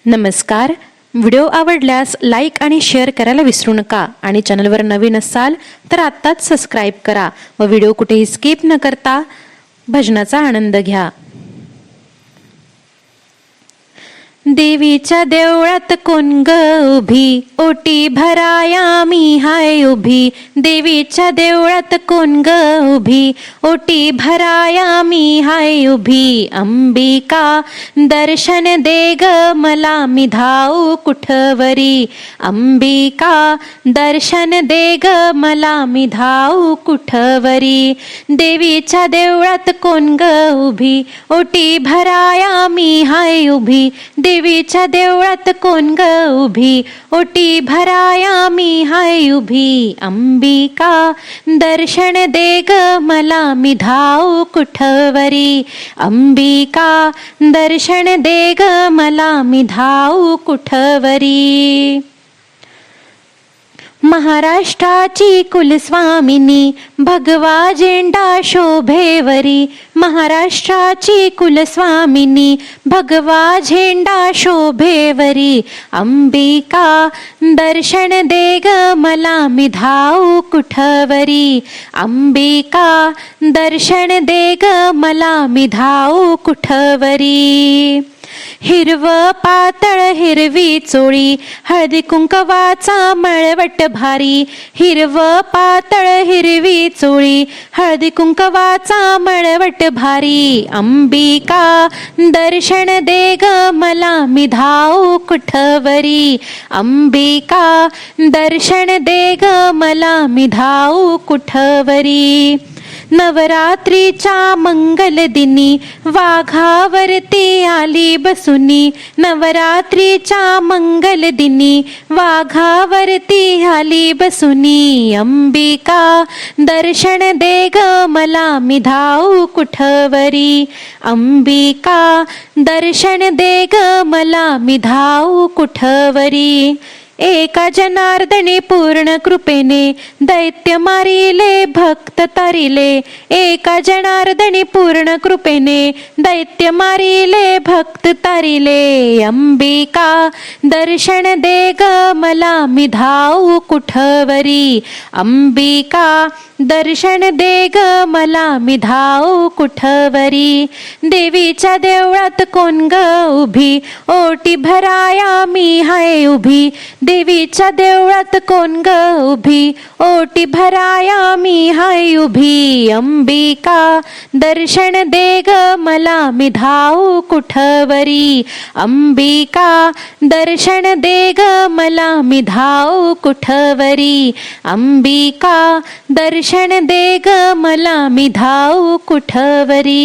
नमस्कार. व्हिडिओ आवडल्यास लाईक आणि शेअर करायला विसरू नका आणि चॅनलवर नवीन असाल तर आत्ताच सबस्क्राईब करा व व्हिडिओ कुठेही स्किप न करता भजनाचा आनंद घ्या. देवीच्या देवळात कोण ग उभी, ओटी भराया मी हाय उभी. देवीच्या देवळात कोण ग उभी, ओटी भराया मी हाय उभी. अंबिका दर्शन दे ग मला, मी धावू कुठवरी. अंबिका दर्शन दे ग मला, मी धावू कुठवरी. देवीच्या देवळात कोण ग उभी, ओटी भराया मी हाय उभी. देवीच्या देवळात कोण ग उभी, ओटी भराया मी हाय उभी. अंबिका दर्शन दे ग मला, मी धावू कुठवरी. अंबिका दर्शन दे ग मला, मी धावू कुठवरी. महाराष्ट्राची कुलस्वामिनी, भगवा झेंडा शोभेवरी. महाराष्ट्राची कुलस्वामिनी, भगवा झेंडा शोभेवरी. अंबिका दर्शन दे ग मला, मी धावू कुठवरी. अंबिका दर्शन दे ग मला, मी धावू कुठवरी. हिरव पातळ हिरवी चोळी, हळदी कुंकवाचा मळवट भारी. हिरव पातळ हिरवी चोळी, हळदी कुंकवाचा मळवट भारी. अंबिका दर्शन दे ग मला, मी धावू कुठवरी. अंबिका दर्शन दे ग मला, मी धावू कुठवरी. नवरात्रीच्या मंगल दिनी, वाघावरती आली बसुनी. नवरात्रीच्या मंगल दिनी, वाघावरती आली बसुनी. अंबिका दर्शन दे ग मला, मी धावू कुठवरी. अंबिका दर्शन दे ग मला, मी धावू कुठवरी. एका जनार्दनी पूर्ण कृपेने, दैत्य मारिले भक्त तारिले. एका जनार्दनी पूर्ण कृपेने, दैत्य मारिले भक्त तारिले. अंबिका दर्शन दे ग मला, मी धावू कुठवरी. अंबिका दर्शन दे ग मला, मी धावू कुठवरी. देवीच्या देवळात कोण ग उभी, ओटी भराया मी हाय उभी. देवीच्या देवळात कोण ग उभी, ओटी भराया मी हाय उभी. अंबिका दर्शन दे ग मला, मी धावू कुठवरी. अंबिका दर्शन दे ग मला, मी धावू कुठवरी. अंबिका दर्शन दे ग मला, मी धावू कुठवरी.